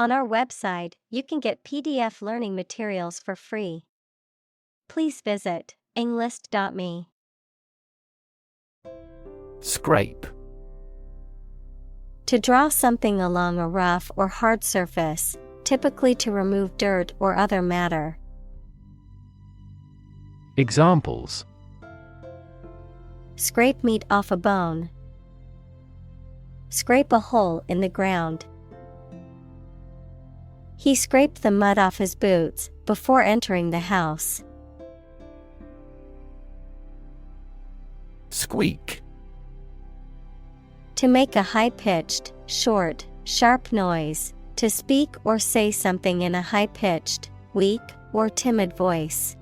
On our website, you can get PDF learning materials for free. Please visit englist.me. Scrape. To draw something along a rough or hard surface, typically to remove dirt or other matter. Examples: Scrape meat off a bone. Scrape a hole in the ground. He scraped the mud off his boots before entering the house. Squeak. To make a high-pitched, short, sharp noise, to speak or say something in a high-pitched, weak, or timid voice.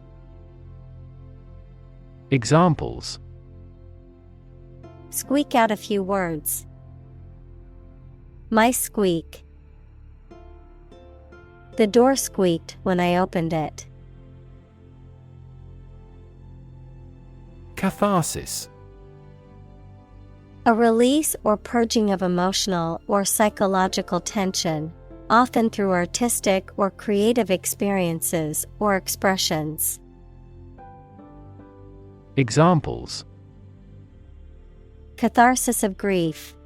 Examples: Squeak out a few words. My squeak. The door squeaked when I opened it. Catharsis. A release or purging of emotional or psychological tension, often through artistic or creative experiences or expressions. Examples: Catharsis of grief.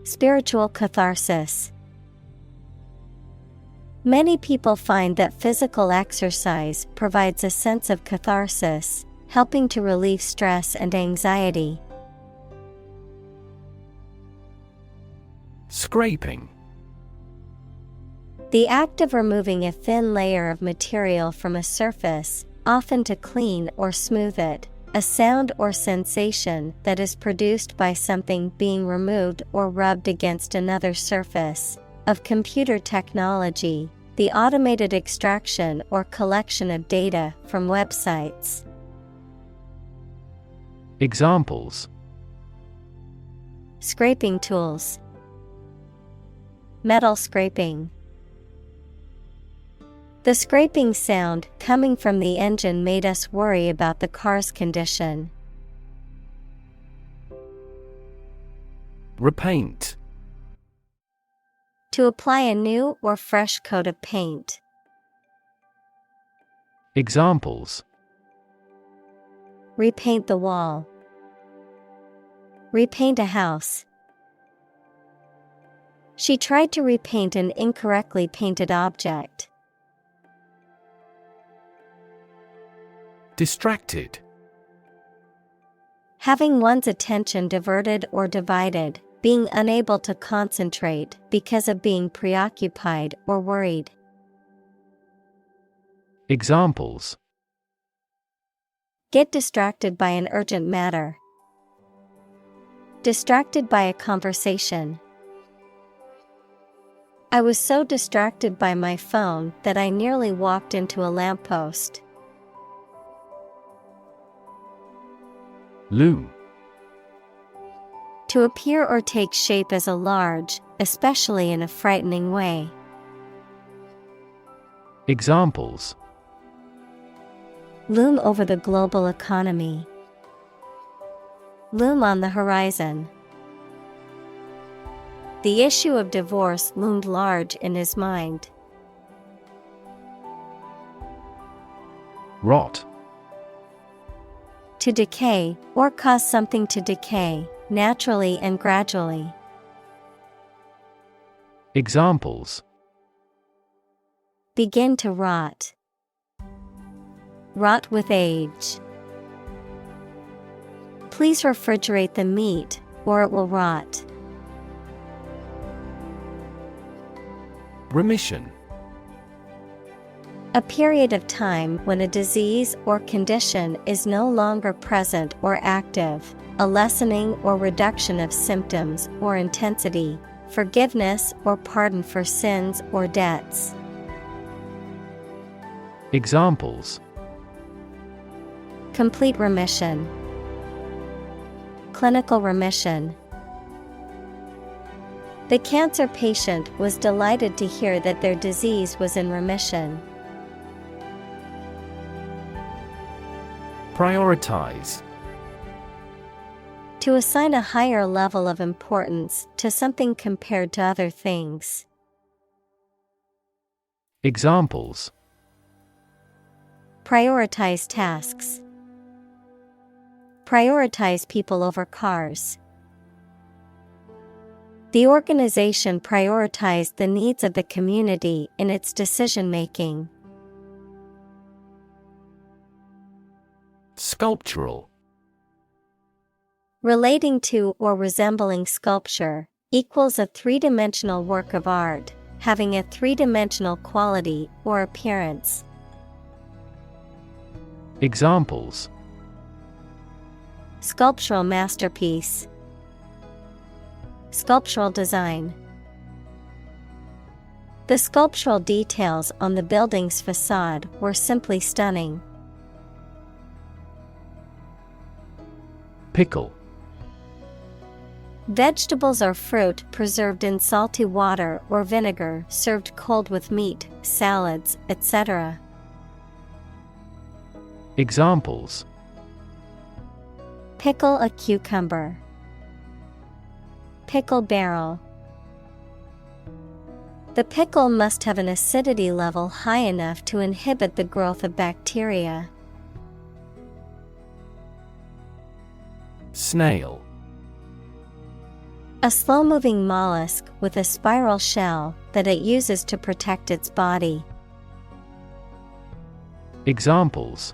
Spiritual catharsis. Many people find that physical exercise provides a sense of catharsis, helping to relieve stress and anxiety. Scraping. The act of removing a thin layer of material from a surface, often to clean or smooth it, a sound or sensation that is produced by something being removed or rubbed against another surface. Of computer technology, the automated extraction or collection of data from websites. Examples: Scraping tools. Metal scraping. The scraping sound coming from the engine made us worry about the car's condition. Repaint. To apply a new or fresh coat of paint. Examples: Repaint the wall. Repaint a house. She tried to repaint an incorrectly painted object. Distracted. Having one's attention diverted or divided, being unable to concentrate because of being preoccupied or worried. Examples: Get distracted by an urgent matter. Distracted by a conversation. I was so distracted by my phone that I nearly walked into a lamppost. Loom. To appear or take shape as a large, especially in a frightening way. Examples: Loom over the global economy. Loom on the horizon. The issue of divorce loomed large in his mind. Rot. To decay, or cause something to decay, naturally and gradually. Examples: Begin to rot. Rot with age. Please refrigerate the meat, or it will rot. Remission. A period of time when a disease or condition is no longer present or active, a lessening or reduction of symptoms or intensity, forgiveness or pardon for sins or debts. Examples: Complete remission. Clinical remission. The cancer patient was delighted to hear that their disease was in remission. Prioritize. To assign a higher level of importance to something compared to other things. Examples. Prioritize tasks. Prioritize people over cars. The organization prioritized the needs of the community in its decision-making. Sculptural. Relating to or resembling sculpture, equals a three-dimensional work of art, having a three-dimensional quality or appearance. Examples. Sculptural masterpiece. Sculptural design. The sculptural details on the building's facade were simply stunning. Pickle. Vegetables or fruit preserved in salty water or vinegar, served cold with meat, salads, etc. Examples. Pickle a cucumber. Pickle barrel. The pickle must have an acidity level high enough to inhibit the growth of bacteria. Snail. A slow-moving mollusk with a spiral shell that it uses to protect its body. Examples.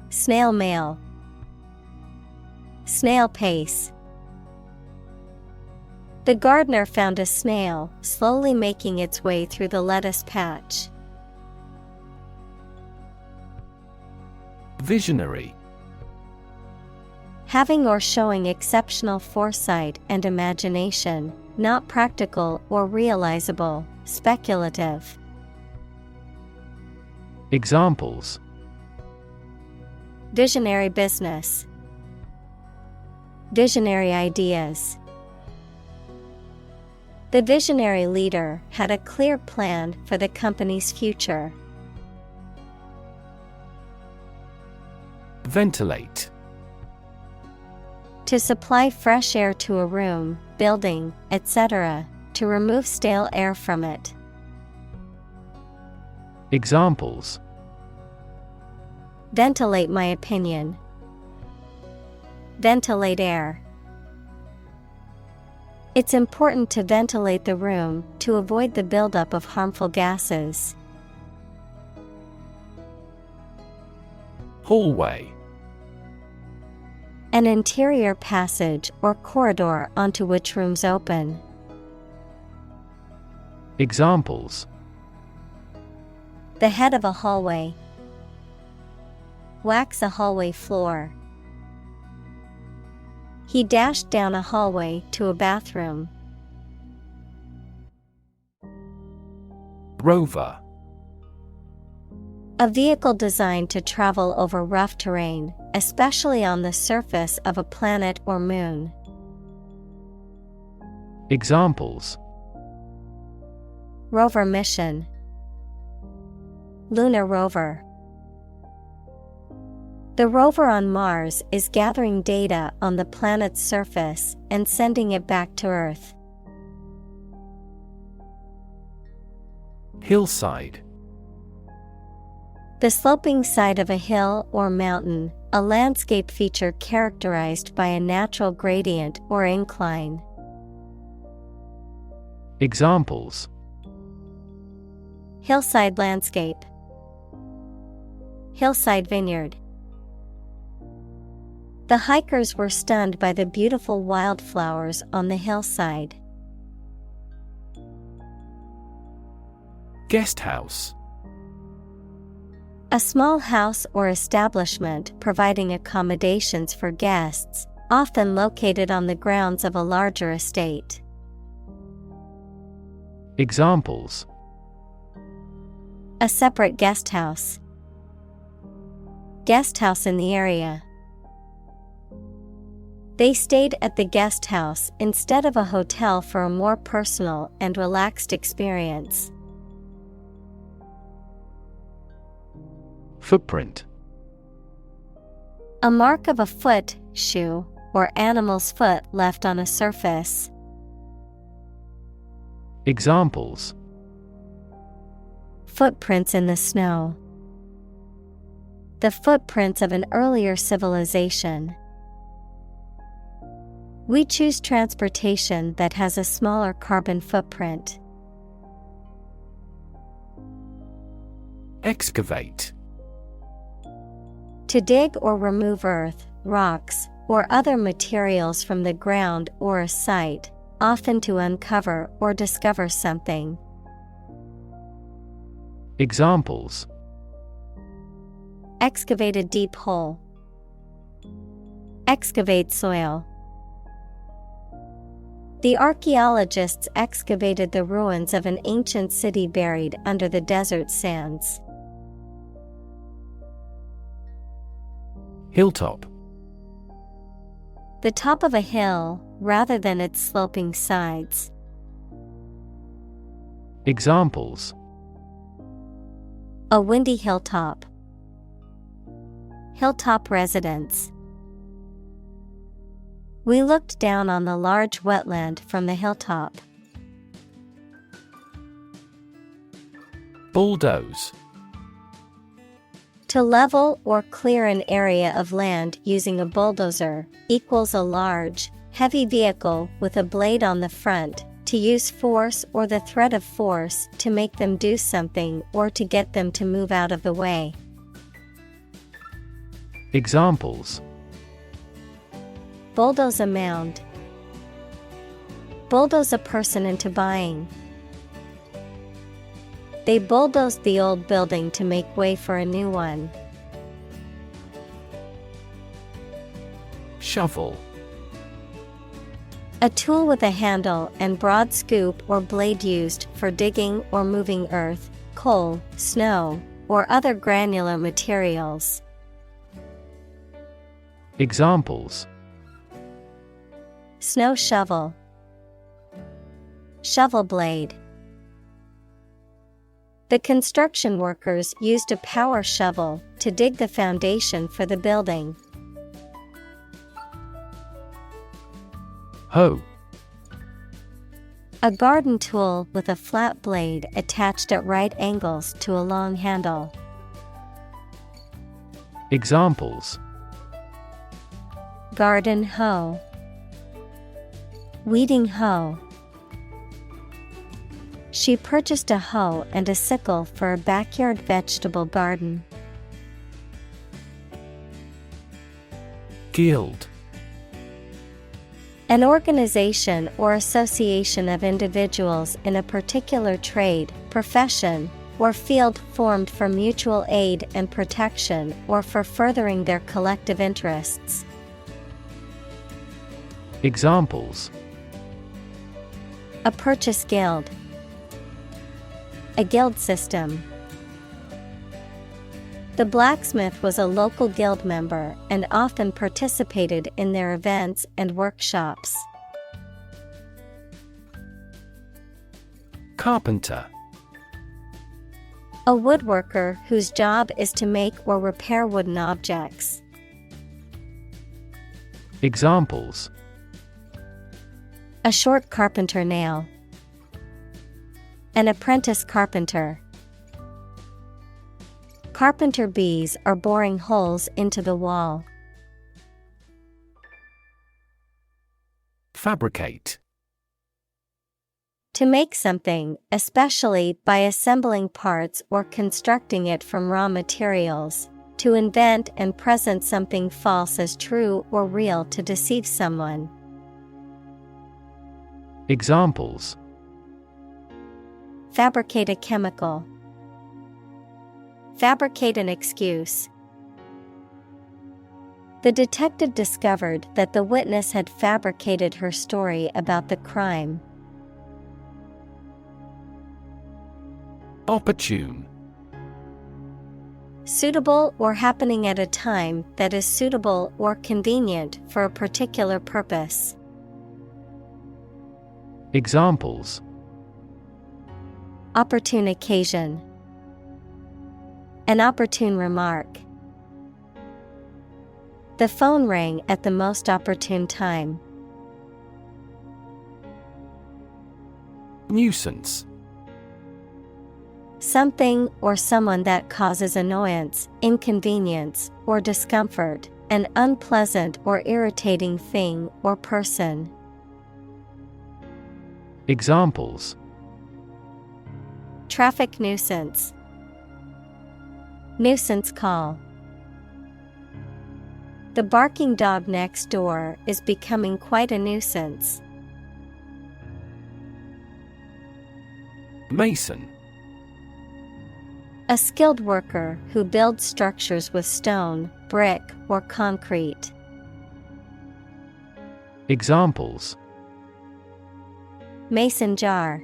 Snail mail. Snail pace. The gardener found a snail slowly making its way through the lettuce patch. Visionary. Having or showing exceptional foresight and imagination, not practical or realizable, speculative. Examples. Visionary business. Visionary ideas. The visionary leader had a clear plan for the company's future. Ventilate. To supply fresh air to a room, building, etc., to remove stale air from it. Examples. Ventilate my opinion. Ventilate air. It's important to ventilate the room to avoid the buildup of harmful gases. Hallway. An interior passage or corridor onto which rooms open. Examples. The head of a hallway. Wax a hallway floor. He dashed down a hallway to a bathroom. Rover. A vehicle designed to travel over rough terrain, especially on the surface of a planet or moon. Examples. Rover mission. Lunar rover. The rover on Mars is gathering data on the planet's surface and sending it back to Earth. Hillside. The sloping side of a hill or mountain, a landscape feature characterized by a natural gradient or incline. Examples. Hillside landscape. Hillside vineyard. The hikers were stunned by the beautiful wildflowers on the hillside. Guest house. A small house or establishment providing accommodations for guests, often located on the grounds of a larger estate. Examples. A separate guest house. Guest house in the area. They stayed at the guest house instead of a hotel for a more personal and relaxed experience. Footprint. A mark of a foot, shoe, or animal's foot left on a surface. Examples. Footprints in the snow. The footprints of an earlier civilization. We choose transportation that has a smaller carbon footprint. Excavate. To dig or remove earth, rocks, or other materials from the ground or a site, often to uncover or discover something. Examples: Excavate a deep hole. Excavate soil. The archaeologists excavated the ruins of an ancient city buried under the desert sands. Hilltop. The top of a hill, rather than its sloping sides. Examples: A windy hilltop. Hilltop residence. We looked down on the large wetland from the hilltop. Bulldoze. To level or clear an area of land using a bulldozer equals a large, heavy vehicle with a blade on the front, to use force or the threat of force to make them do something or to get them to move out of the way. Examples: Bulldoze a mound. Bulldoze a person into buying. They bulldozed the old building to make way for a new one. Shovel. A tool with a handle and broad scoop or blade used for digging or moving earth, coal, snow, or other granular materials. Examples: Snow shovel. Shovel blade. The construction workers used a power shovel to dig the foundation for the building. Hoe. A garden tool with a flat blade attached at right angles to a long handle. Examples: Garden hoe. Weeding hoe. She purchased a hoe and a sickle for a backyard vegetable garden. Guild. An organization or association of individuals in a particular trade, profession, or field formed for mutual aid and protection or for furthering their collective interests. Examples: A purchase guild. A guild system. The blacksmith was a local guild member and often participated in their events and workshops. Carpenter. A woodworker whose job is to make or repair wooden objects. Examples: A short carpenter nail. An apprentice carpenter. Carpenter bees are boring holes into the wall. Fabricate. To make something, especially by assembling parts or constructing it from raw materials. To invent and present something false as true or real to deceive someone. Examples: Fabricate a chemical. Fabricate an excuse. The detective discovered that the witness had fabricated her story about the crime. Opportune. Suitable or happening at a time that is suitable or convenient for a particular purpose. Examples: Opportune occasion. An opportune remark. The phone rang at the most opportune time. Nuisance. Something or someone that causes annoyance, inconvenience, or discomfort, an unpleasant or irritating thing or person. Examples: Traffic nuisance. Nuisance call. The barking dog next door is becoming quite a nuisance. Mason. A skilled worker who builds structures with stone, brick, or concrete. Examples: Mason jar.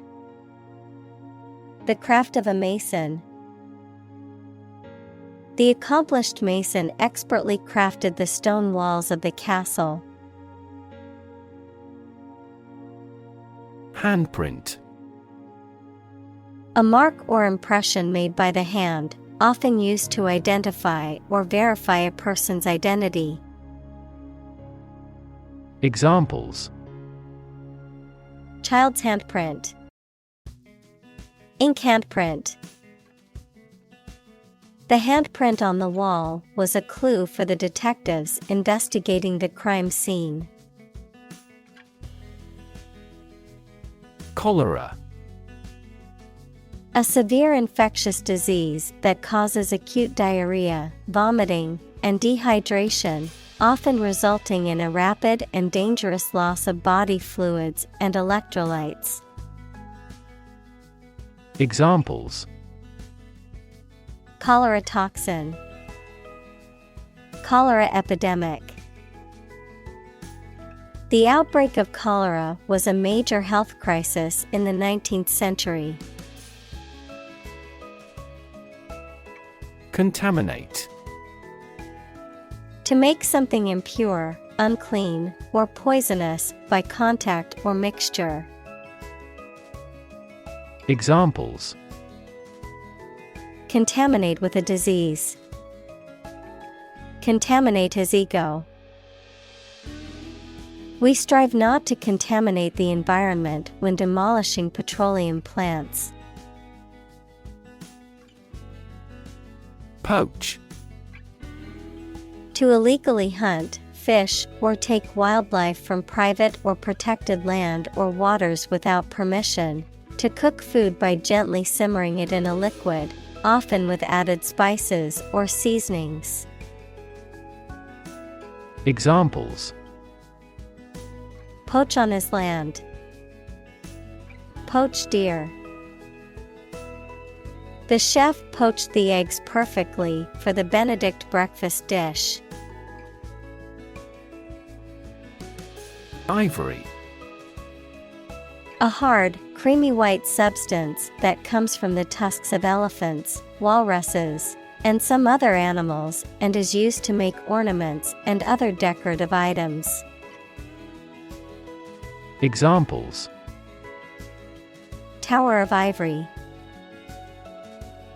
The craft of a mason. The accomplished mason expertly crafted the stone walls of the castle. Handprint. A mark or impression made by the hand, often used to identify or verify a person's identity. Examples: Child's handprint. Ink handprint. The handprint on the wall was a clue for the detectives investigating the crime scene. Cholera. A severe infectious disease that causes acute diarrhea, vomiting, and dehydration, often resulting in a rapid and dangerous loss of body fluids and electrolytes. Examples: Cholera toxin. Cholera epidemic. The outbreak of cholera was a major health crisis in the 19th century. Contaminate. To make something impure, unclean, or poisonous by contact or mixture. Examples: Contaminate with a disease. Contaminate his ego. We strive not to contaminate the environment when demolishing petroleum plants. Poach. To illegally hunt, fish, or take wildlife from private or protected land or waters without permission. To cook food by gently simmering it in a liquid, often with added spices or seasonings. Examples: Poach on his land. Poached deer. The chef poached the eggs perfectly for the Benedict breakfast dish. Ivory. A hard, creamy white substance that comes from the tusks of elephants, walruses, and some other animals and is used to make ornaments and other decorative items. Examples: Tower of Ivory.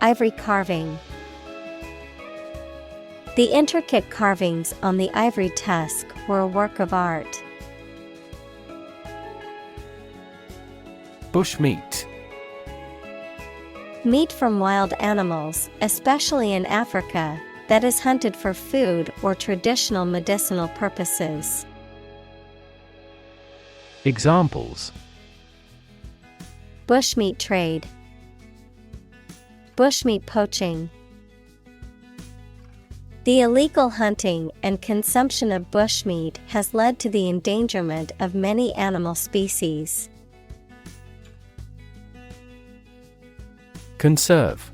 Ivory carving. The intricate carvings on the ivory tusk were a work of art. Bushmeat. Meat from wild animals, especially in Africa, that is hunted for food or traditional medicinal purposes. Examples: Bushmeat trade. Bushmeat poaching. The illegal hunting and consumption of bushmeat has led to the endangerment of many animal species. Conserve.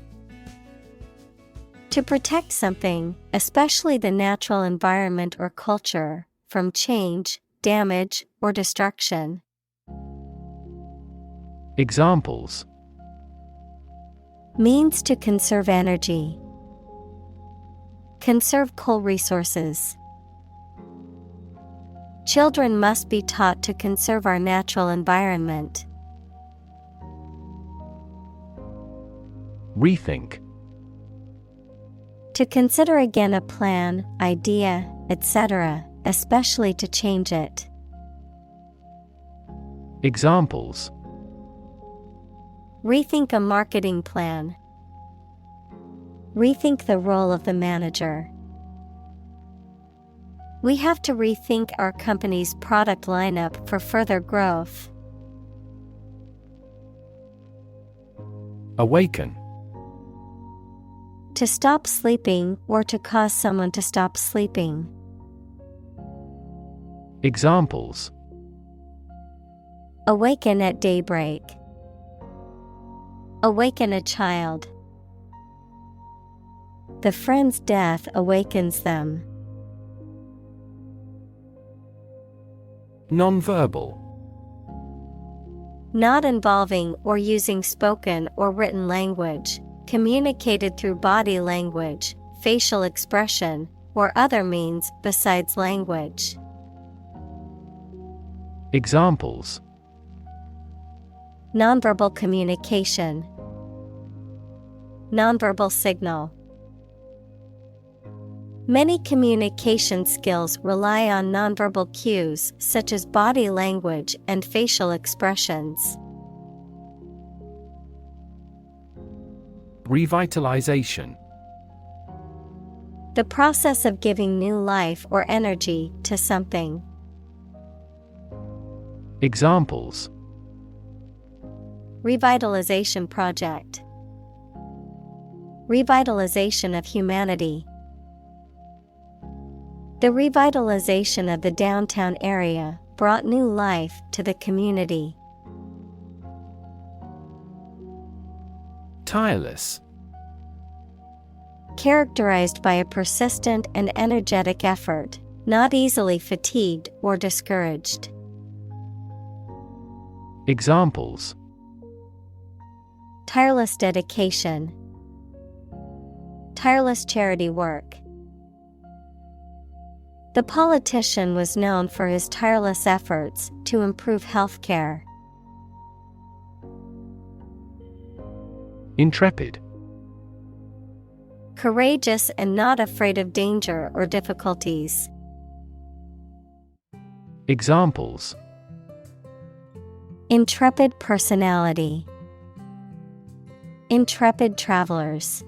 To protect something, especially the natural environment or culture, from change, damage, or destruction. Examples: Means to conserve energy. Conserve coal resources. Children must be taught to conserve our natural environment. Rethink. To consider again a plan, idea, etc., especially to change it. Examples: Rethink a marketing plan. Rethink the role of the manager. We have to rethink our company's product lineup for further growth. Awaken. To stop sleeping or to cause someone to stop sleeping. Examples: Awaken at daybreak. Awaken a child. The friend's death awakens them. Nonverbal. Not involving or using spoken or written language, communicated through body language, facial expression, or other means besides language. Examples: Nonverbal communication. Nonverbal signal. Many communication skills rely on nonverbal cues such as body language and facial expressions. Revitalization. The process of giving new life or energy to something. Examples: Revitalization project. Revitalization of humanity. The revitalization of the downtown area brought new life to the community. Tireless. Characterized by a persistent and energetic effort, not easily fatigued or discouraged. Examples: Tireless dedication. Tireless charity work. The politician was known for his tireless efforts to improve healthcare. Intrepid. Courageous and not afraid of danger or difficulties. Examples: Intrepid personality. Intrepid travelers.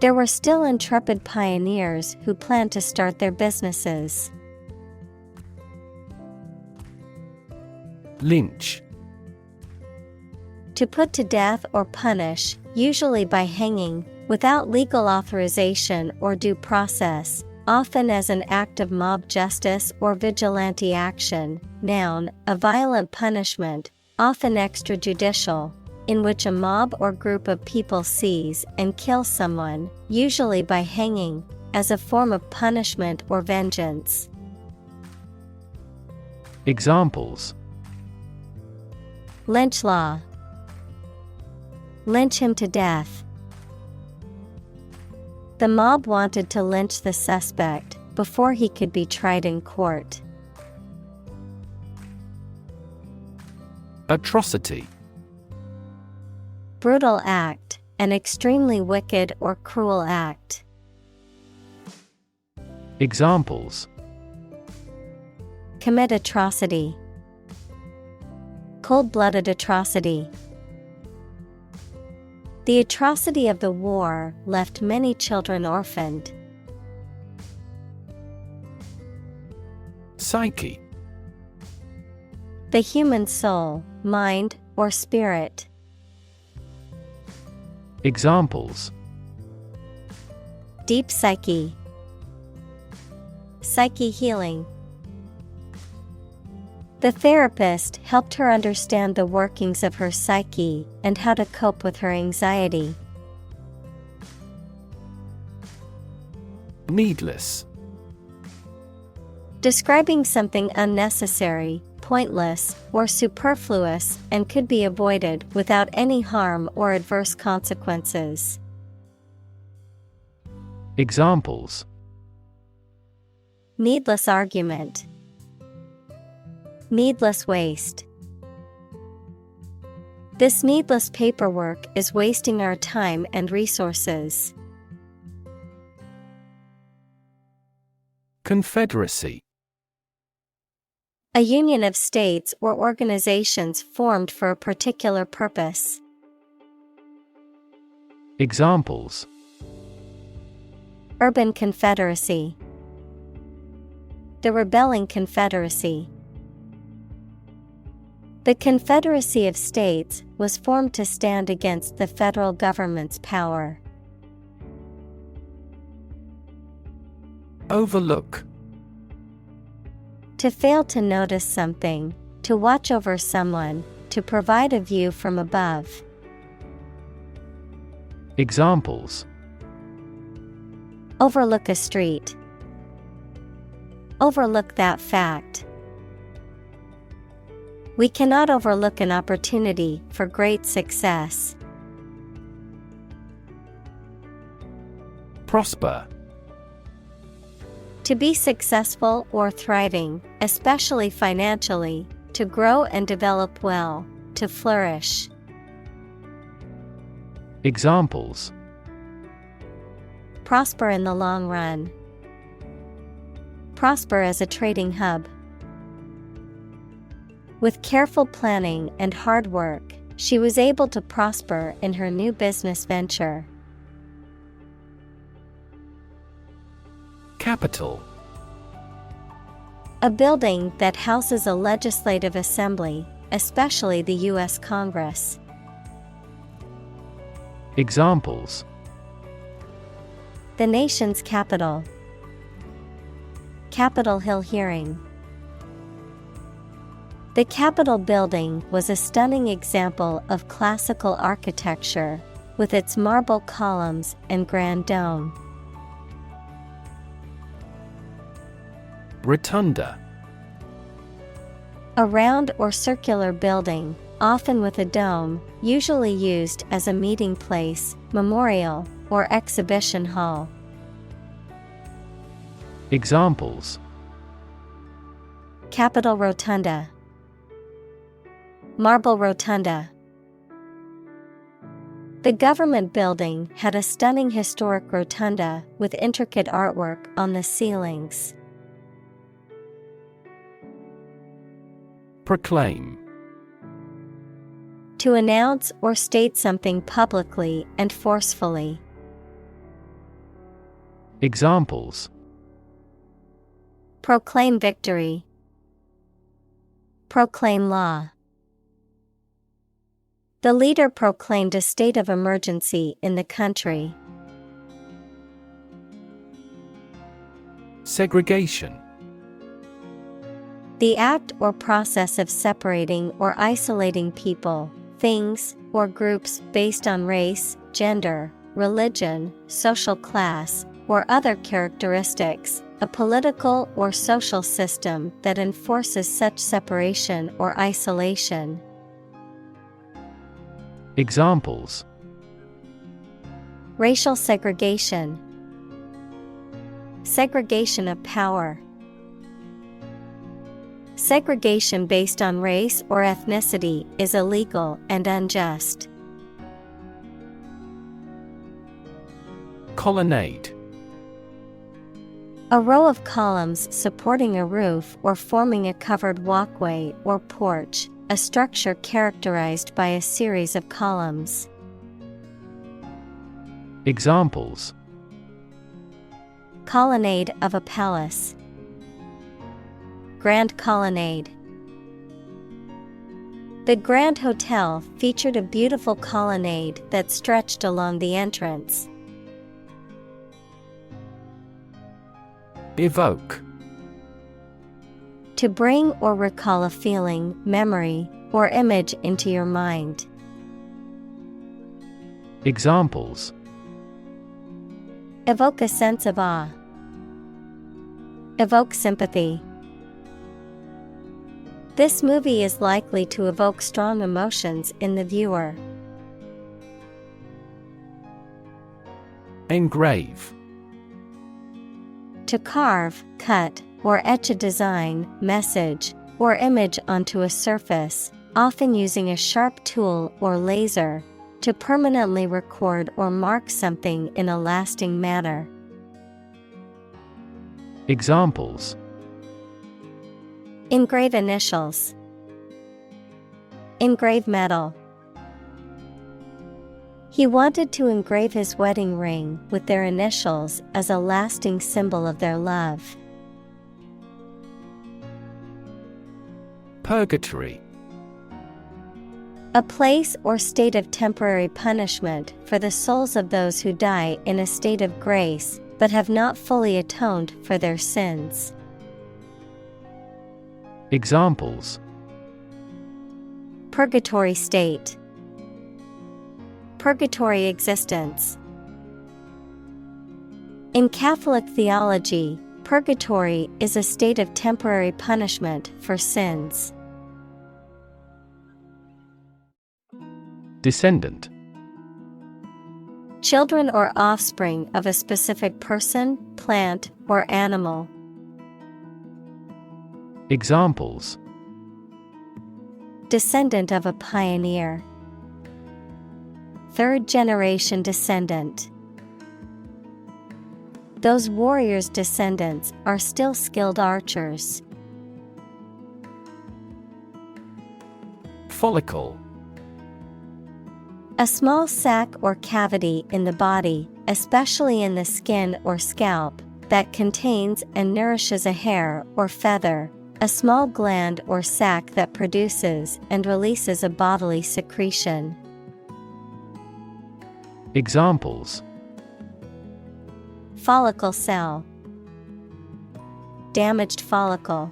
There were still intrepid pioneers who planned to start their businesses. Lynch. To put to death or punish, usually by hanging, without legal authorization or due process, often as an act of mob justice or vigilante action. Noun, a violent punishment, often extrajudicial, in which a mob or group of people seize and kill someone, usually by hanging, as a form of punishment or vengeance. Examples: Lynch law. Lynch him to death. The mob wanted to lynch the suspect before he could be tried in court. Atrocity. Brutal act, an extremely wicked or cruel act. Examples: Commit atrocity. Cold-blooded atrocity. The atrocity of the war left many children orphaned. Psyche. The human soul, mind, or spirit. Examples: Deep psyche. Psyche healing. The therapist helped her understand the workings of her psyche and how to cope with her anxiety. Needless. Describing something unnecessary, pointless, or superfluous and could be avoided without any harm or adverse consequences. Examples: Needless argument. Needless waste. This needless paperwork is wasting our time and resources. Confederacy. A union of states or organizations formed for a particular purpose. Examples: Urban confederacy. The rebelling confederacy. The Confederacy of States was formed to stand against the federal government's power. Overlook. To fail to notice something, to watch over someone, to provide a view from above. Examples: Overlook a street. Overlook that fact. We cannot overlook an opportunity for great success. Prosper. To be successful or thriving, especially financially, to grow and develop well, to flourish. Examples: Prosper in the long run. Prosper as a trading hub. With careful planning and hard work, she was able to prosper in her new business venture. Capital. A building that houses a legislative assembly, especially the U.S. Congress. Examples: The nation's capital. Capitol Hill hearing. The Capitol building was a stunning example of classical architecture, with its marble columns and grand dome. Rotunda. A round or circular building, often with a dome, usually used as a meeting place, memorial, or exhibition hall. Examples: Capitol Rotunda. Marble Rotunda. The government building had a stunning historic rotunda with intricate artwork on the ceilings. Proclaim. To announce or state something publicly and forcefully. Examples: Proclaim victory. Proclaim law. The leader proclaimed a state of emergency in the country. Segregation. The act or process of separating or isolating people, things, or groups based on race, gender, religion, social class, or other characteristics, a political or social system that enforces such separation or isolation. Examples: Racial segregation. Segregation of power. Segregation based on race or ethnicity is illegal and unjust. Colonnade. A row of columns supporting a roof or forming a covered walkway or porch, a structure characterized by a series of columns. Examples: Colonnade of a palace. Grand Colonnade. The Grand Hotel featured a beautiful colonnade that stretched along the entrance. Evoke. To bring or recall a feeling, memory, or image into your mind. Examples: Evoke a sense of awe. Evoke sympathy. This movie is likely to evoke strong emotions in the viewer. Engrave. To carve, cut, or etch a design, message, or image onto a surface, often using a sharp tool or laser, to permanently record or mark something in a lasting manner. Examples: Engrave initials. Engrave metal. He wanted to engrave his wedding ring with their initials as a lasting symbol of their love. Purgatory. A place or state of temporary punishment for the souls of those who die in a state of grace but have not fully atoned for their sins. Examples: Purgatory state, purgatory existence. In Catholic theology, purgatory is a state of temporary punishment for sins. Descendant. Children or offspring of a specific person, plant, or animal. Examples: Descendant of a pioneer. Third generation descendant. Those warriors' descendants are still skilled archers. Follicle. A small sac or cavity in the body, especially in the skin or scalp, that contains and nourishes a hair or feather, a small gland or sac that produces and releases a bodily secretion. Examples: Follicle cell. Damaged follicle.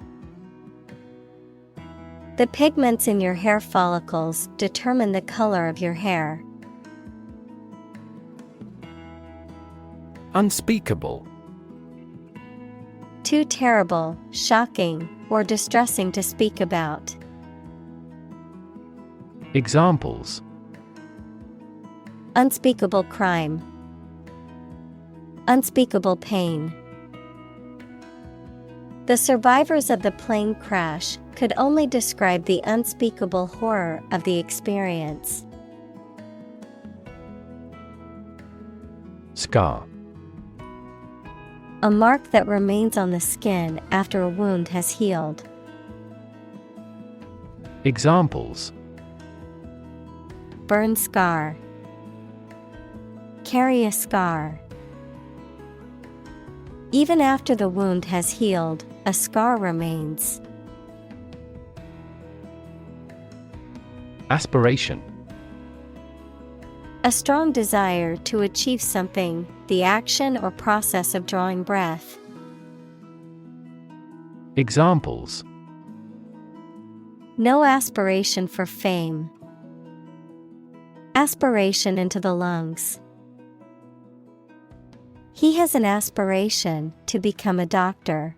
The pigments in your hair follicles determine the color of your hair. Unspeakable. Too terrible, shocking, or distressing to speak about. Examples: Unspeakable crime. Unspeakable pain. The survivors of the plane crash could only describe the unspeakable horror of the experience. Scar. A mark that remains on the skin after a wound has healed. Examples: Burn scar. Carry a scar. Even after the wound has healed, a scar remains. Aspiration. A strong desire to achieve something, the action or process of drawing breath. Examples: No aspiration for fame. Aspiration into the lungs. He has an aspiration to become a doctor.